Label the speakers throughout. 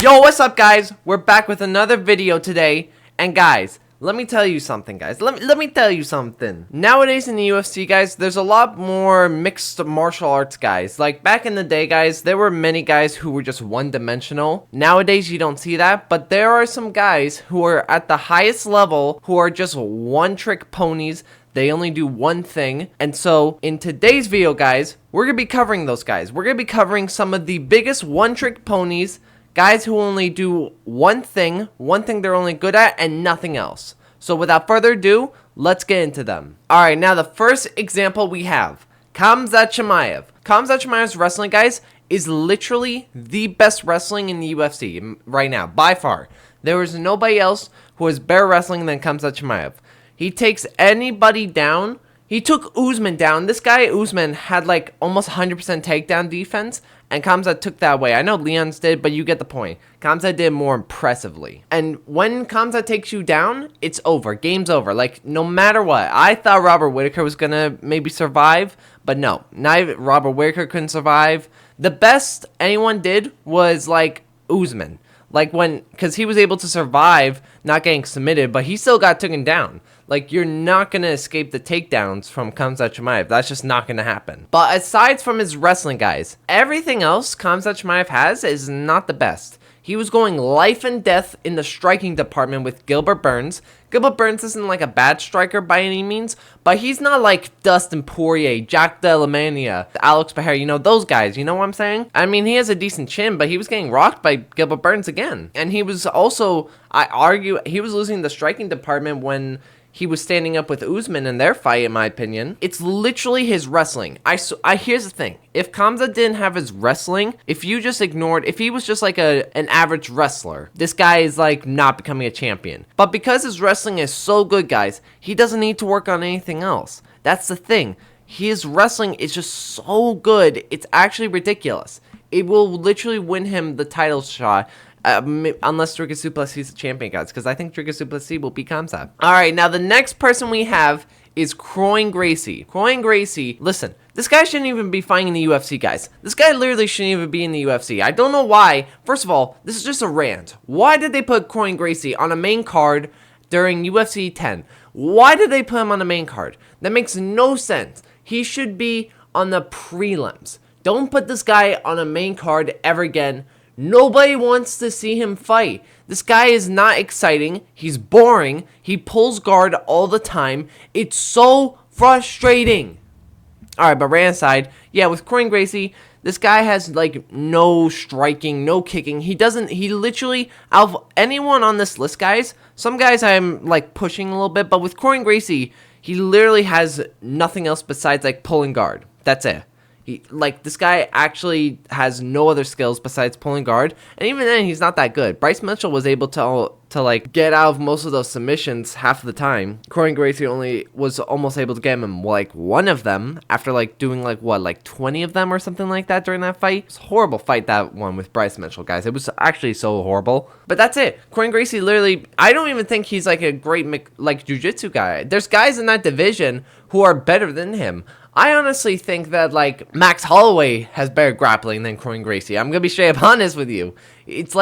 Speaker 1: Yo, what's up, guys? We're back with another video today, and guys, let me tell you something, guys. Let me tell you something. Nowadays in the UFC, guys, there's a lot more mixed martial arts guys. Like back in the day, guys, there were many guys who were just one-dimensional. Nowadays, you don't see that, but there are some guys who are at the highest level who are just one-trick ponies. They only do one thing. And so in today's video, guys, we're gonna be covering those guys. We're gonna be covering some of the biggest one-trick ponies, guys who only do one thing they're only good at, and nothing else. So without further ado, let's get into them. Alright, now the first example we have, Khamzat Chimaev. Khamzat Chimaev's wrestling, guys, is literally the best wrestling in the UFC right now, by far. There is nobody else who has better wrestling than Khamzat Chimaev. He takes anybody down. He took Usman down. This guy, Usman, had like almost 100% takedown defense, and Khamzat took that away. I know Leon's did, but you get the point. Khamzat did more impressively. And when Khamzat takes you down, it's over. Game's over. Like, no matter what. I thought Robert Whittaker was going to maybe survive, but no. Robert Whittaker couldn't survive. The best anyone did was, like, Usman. Like, because he was able to survive not getting submitted, but he still got taken down. Like, you're not going to escape the takedowns from Khamzat Chimaev. That's just not going to happen. But aside from his wrestling, guys, everything else Khamzat Chimaev has is not the best. He was going life and death in the striking department with Gilbert Burns. Gilbert Burns isn't like a bad striker by any means, but he's not like Dustin Poirier, Jack Della Mania, Alex Pereira, you know, those guys, you know what I'm saying? I mean, he has a decent chin, but he was getting rocked by Gilbert Burns again. And he was also, I argue, he was losing the striking department when he was standing up with Usman in their fight, in my opinion. It's literally his wrestling. Here's the thing. If Khamzat didn't have his wrestling, if he was just like an average wrestler, this guy is like not becoming a champion. But because his wrestling is so good, guys, he doesn't need to work on anything else. That's the thing. His wrestling is just so good. It's actually ridiculous. It will literally win him the title shot. Unless Dricus du Plessis is the champion, guys, because I think Dricus du Plessis will beat Khamzat. Alright, now the next person we have is Kron Gracie. Kron Gracie, listen, this guy shouldn't even be fighting in the UFC, guys. This guy literally shouldn't even be in the UFC. I don't know why. First of all, this is just a rant. Why did they put Kron Gracie on a main card during UFC 10? Why did they put him on the main card? That makes no sense. He should be on the prelims. Don't put this guy on a main card ever again. Nobody wants to see him fight. This guy is not exciting. He's boring. He pulls guard all the time. It's so frustrating. Alright, but rant aside, yeah, with Kron Gracie, this guy has like no striking, no kicking. He literally, out of anyone on this list, guys, some guys I'm like pushing a little bit, but with Kron Gracie, he literally has nothing else besides like pulling guard. That's it. This guy actually has no other skills besides pulling guard, and even then, he's not that good. Bryce Mitchell was able to like get out of most of those submissions half of the time. Kron Gracie only was almost able to get him in like one of them after like doing like 20 of them or something like that during that fight. It's a horrible fight, that one with Bryce Mitchell, guys. It was actually so horrible. But that's it. Kron Gracie literally, I don't even think he's like a great like jiu-jitsu guy. There's guys in that division who are better than him. I honestly think that, like, Max Holloway has better grappling than Kron Gracie. I'm going to be straight up honest with you. It's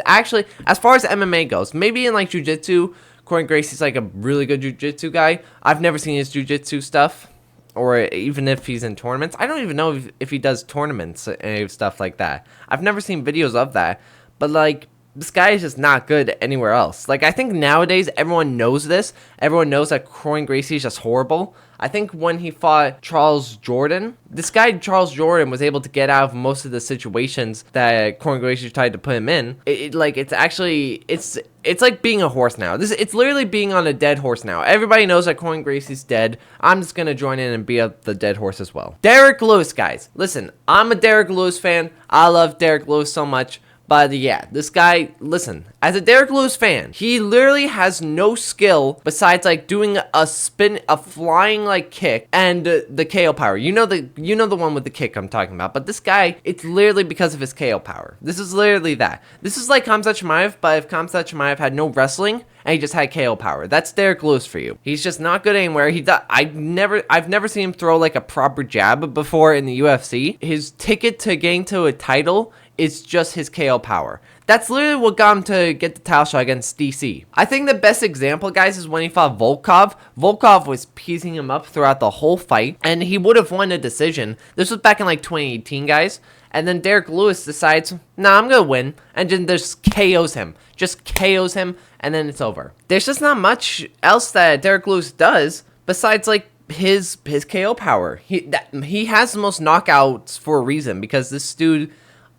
Speaker 1: actually, as far as MMA goes, maybe in, like, jiu-jitsu, Kron Gracie's, like, a really good jiu-jitsu guy. I've never seen his jiu-jitsu stuff, or even if he's in tournaments. I don't even know if he does tournaments and stuff like that. I've never seen videos of that, but, like, this guy is just not good anywhere else. Like, I think nowadays everyone knows this. Everyone knows that Kron Gracie is just horrible. I think when he fought Charles Jordan, this guy Charles Jordan was able to get out of most of the situations that Kron Gracie tried to put him in. It's like being a horse now. It's literally being on a dead horse now. Everybody knows that Kron Gracie's dead. I'm just gonna join in and beat up the dead horse as well. Derrick Lewis, guys. Listen, I'm a Derrick Lewis fan. I love Derrick Lewis so much. But yeah, this guy, listen, as a Derrick Lewis fan, he literally has no skill besides like doing a flying like kick and the KO power. You know the one with the kick I'm talking about. But this guy, it's literally because of his KO power. This is literally that. This is like Khamzat Chimaev, but if Khamzat Chimaev had no wrestling and he just had KO power, that's Derrick Lewis for you. He's just not good anywhere. I've never seen him throw like a proper jab before in the UFC. His ticket to getting to a title, it's just his KO power. That's literally what got him to get the title shot against DC. I think the best example, guys, is when he fought Volkov. Volkov was piecing him up throughout the whole fight, and he would have won a decision. This was back in like 2018, guys. And then Derrick Lewis decides, nah, I'm going to win, and then just KOs him. Just KOs him, and then it's over. There's just not much else that Derrick Lewis does besides like his KO power. He has the most knockouts for a reason, because this dude...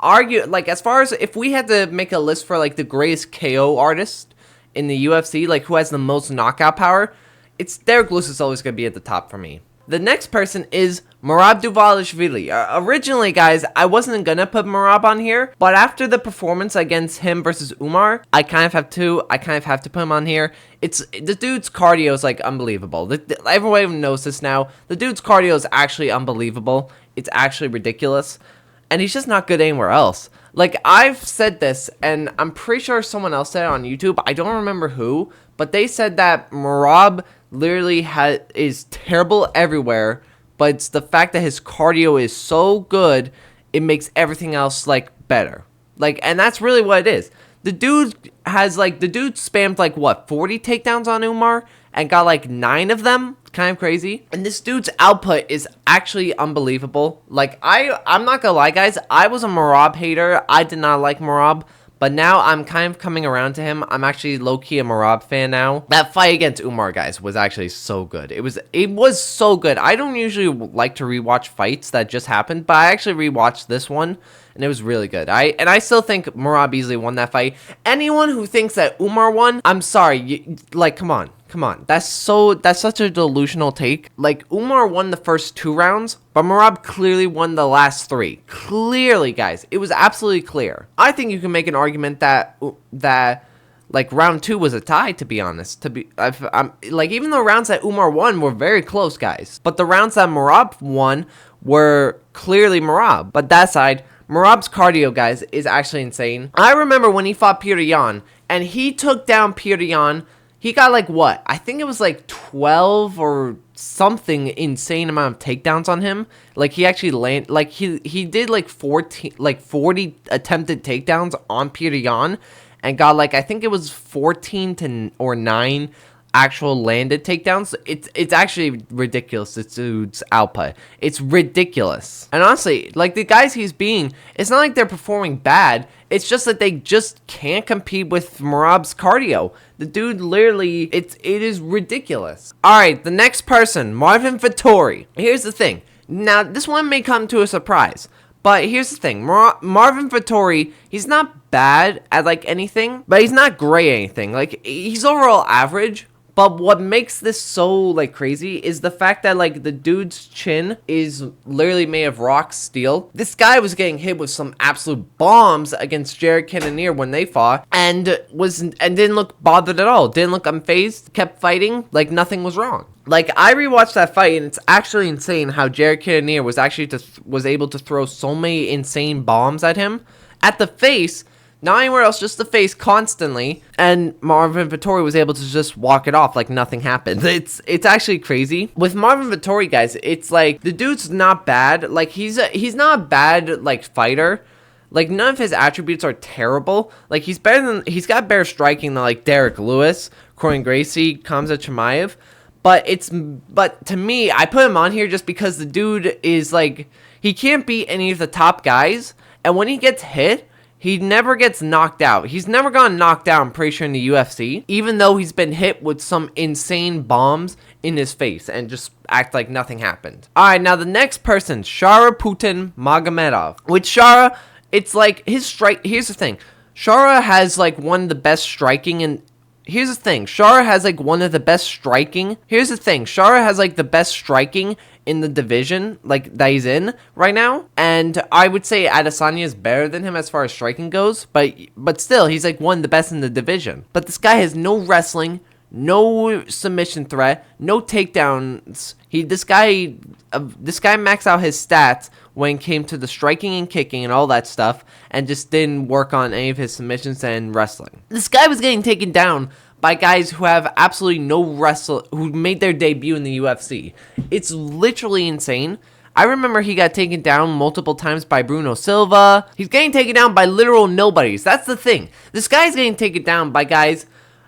Speaker 1: like, as far as if we had to make a list for like the greatest KO artist in the UFC, like who has the most knockout power, it's Derrick Lewis is always going to be at the top for me. The next person is Merab Dvalishvili. Originally, guys, I wasn't going to put Merab on here, but after the performance against him versus Umar, I kind of have to put him on here. The dude's cardio is like unbelievable. Everyone knows this now. The dude's cardio is actually unbelievable. It's actually ridiculous. And he's just not good anywhere else. Like, I've said this, and I'm pretty sure someone else said it on YouTube. I don't remember who, but they said that Merab literally is terrible everywhere, but it's the fact that his cardio is so good, it makes everything else, like, better. Like, and that's really what it is. The dude spammed, like, what, 40 takedowns on Umar, and got, like, 9 of them? Kind of crazy. And this dude's output is actually unbelievable. Like, I'm not gonna lie, guys, I was a Merab hater. I did not like Merab, but now I'm kind of coming around to him. I'm actually low-key a Merab fan now. That fight against Umar, guys, was actually so good. It was so good. I don't usually like to rewatch fights that just happened, but I actually rewatched this one, and it was really good. I still think Merab easily won that fight. Anyone who thinks that Umar won, I'm sorry. Like, come on. Come on, that's such a delusional take. Like, Umar won the first 2 rounds, but Merab clearly won the last 3. Clearly, guys, it was absolutely clear. I think you can make an argument that like round 2 was a tie. To be honest, like, even the rounds that Umar won were very close, guys. But the rounds that Merab won were clearly Merab. But that side, Merab's cardio, guys, is actually insane. I remember when he fought Petr Yan, and he took down Petr Yan. He got, like, what? I think it was, like, 12 or something insane amount of takedowns on him. Like, he actually landed, like, he did, like, 40 attempted takedowns on Petr Yan, and got, like, I think it was 14 or 9 actual landed takedowns. It's actually ridiculous, this dude's output. It's ridiculous. And honestly, like, the guys he's beating, it's not like they're performing bad. It's just that they just can't compete with Merab's cardio. The dude literally, it is ridiculous. Alright, the next person, Marvin Vettori. Here's the thing. Now, this one may come to a surprise, but here's the thing. Marvin Vettori, he's not bad at, like, anything, but he's not great at anything. Like, he's overall average. But what makes this so, like, crazy is the fact that, like, the dude's chin is literally made of rock steel. This guy was getting hit with some absolute bombs against Jared Cannonier when they fought, and didn't look bothered at all. Didn't look unfazed. Kept fighting like nothing was wrong. Like, I rewatched that fight, and it's actually insane how Jared Cannonier was actually was able to throw so many insane bombs at him at the face. Not anywhere else, just the face constantly, and Marvin Vettori was able to just walk it off like nothing happened. It's actually crazy. With Marvin Vettori, guys, it's like, the dude's not bad. Like, he's not a bad, like, fighter. Like, none of his attributes are terrible. Like, he's got better striking than, like, Derrick Lewis, Kron Gracie, Khamzat Chimaev. But to me, I put him on here just because the dude is, like, he can't beat any of the top guys, and when he gets hit, he never gets knocked out. He's never gotten knocked out, I'm pretty sure, in the UFC, even though he's been hit with some insane bombs in his face and just act like nothing happened. Alright, now the next person, Shara Magomedov. With Shara, it's like his strike. Here's the thing. Shara has like one of the best striking in. Here's the thing. Shara has like one of the best striking. Here's the thing. Shara has like the best striking in the division, like, that he's in right now. And I would say Adesanya is better than him as far as striking goes. But still, he's like one of the best in the division. But this guy has no wrestling, no submission threat, no takedowns. This guy maxed out his stats when it came to the striking and kicking and all that stuff, and just didn't work on any of his submissions and wrestling. This guy was getting taken down by guys who have absolutely no who made their debut in the UFC. It's literally insane. I remember he got taken down multiple times by Bruno Silva. He's getting taken down by literal nobodies. That's the thing. This guy's getting taken down by guys.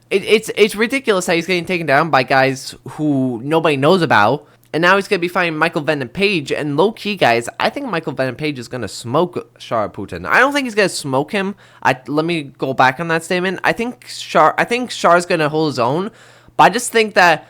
Speaker 1: It's ridiculous how he's getting taken down by guys who nobody knows about. And now he's going to be fighting Michael Venom Page. And low-key, guys, I think Michael Venom Page is going to smoke Shara Putin. I don't think he's going to smoke him. Let me go back on that statement. I think Shara's going to hold his own. But I just think that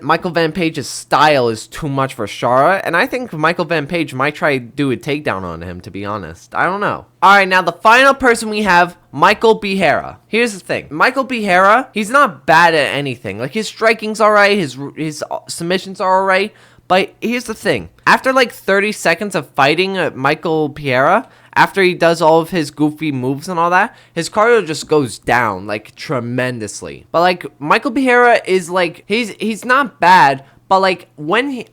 Speaker 1: Michael Venom Page's style is too much for Shara. And I think Michael Venom Page might try to do a takedown on him, to be honest. I don't know. Alright, now the final person we have, Michel Pereira. Here's the thing. Michel Pereira, he's not bad at anything. Like, his striking's alright, his submissions are alright. But here's the thing. After like 30 seconds of fighting Michel Pereira, after he does all of his goofy moves and all that, his cardio just goes down, like, tremendously. But, like, Michel Pereira is, like, he's not bad, but, like, when he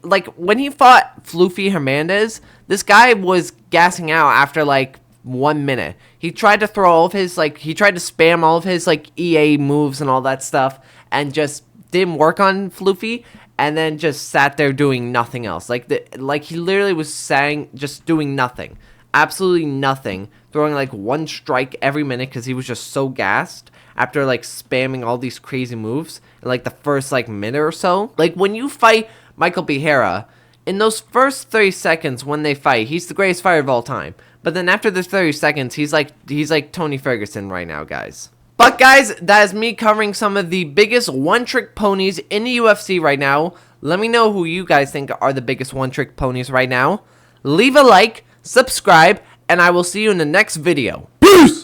Speaker 1: fought Floofy Hernandez, this guy was gassing out after, like, 1 minute. He tried to throw all of his, like, he tried to spam all of his, like, EA moves and all that stuff, and just didn't work on Floofy, and then just sat there doing nothing else. Like, he literally was just doing nothing. Absolutely nothing, throwing like one strike every minute because he was just so gassed after like spamming all these crazy moves in like the first like minute or so. Like, when you fight Michel Pereira, in those first 30 seconds when they fight, he's the greatest fighter of all time. But then after the 30 seconds, he's like Tony Ferguson right now, guys. But guys, that is me covering some of the biggest one-trick ponies in the UFC right now. Let me know who you guys think are the biggest one-trick ponies right now. Leave a like, subscribe, and I will see you in the next video. Peace!